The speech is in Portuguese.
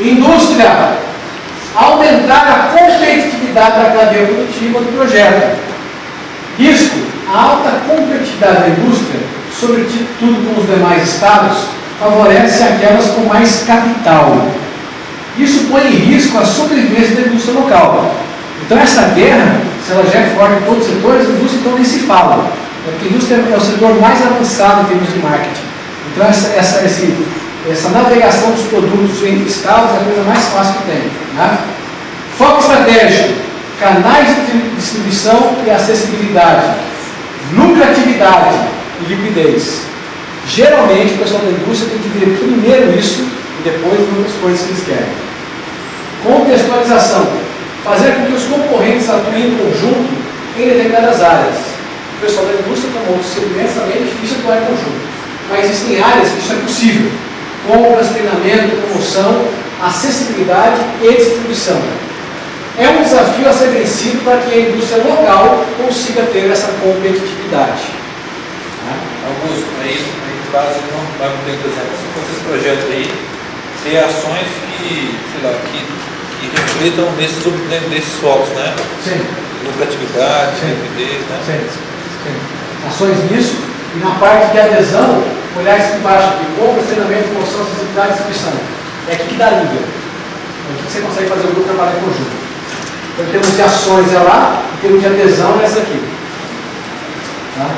Indústria. Aumentar a competitividade da cadeia produtiva do projeto. Risco. A alta competitividade da indústria, sobretudo com os demais estados, favorece aquelas com mais capital. Isso põe em risco a sobrevivência da indústria local. Então essa guerra, se ela já é forte em todos os setores, a indústria então nem se fala. Porque a indústria é o setor mais avançado em termos de marketing. Então essa navegação dos produtos entre estados é a coisa mais fácil que tem. Né? Foco estratégico, canais de distribuição e acessibilidade, lucratividade e liquidez. Geralmente o pessoal da indústria tem que ver primeiro isso e depois outras coisas que eles querem. Contextualização, fazer com que os concorrentes atuem em conjunto em determinadas áreas. O pessoal da indústria, como outros segmentos, também é difícil atuar em conjunto. Mas existem áreas que isso é possível. Compras, treinamento, promoção, acessibilidade e distribuição. É um desafio a ser vencido para que a indústria local consiga ter essa competitividade. Augusto, aí quase não vai poder, por exemplo, se fosse esse projeto aí, ter ações que, sei lá, que reflitam nesses focos, né? Sim. Lucratividade, Sim. liquidez, né? Sim. Ações nisso, e na parte de adesão, olhar aqui embaixo aqui, compra, treinamento, promoção, acessibilidade e distribuição. É aqui que dá liga. É aqui que você consegue fazer o grupo trabalhar em conjunto. Então, em termos de ações é lá, em termos de adesão é essa aqui. Tá?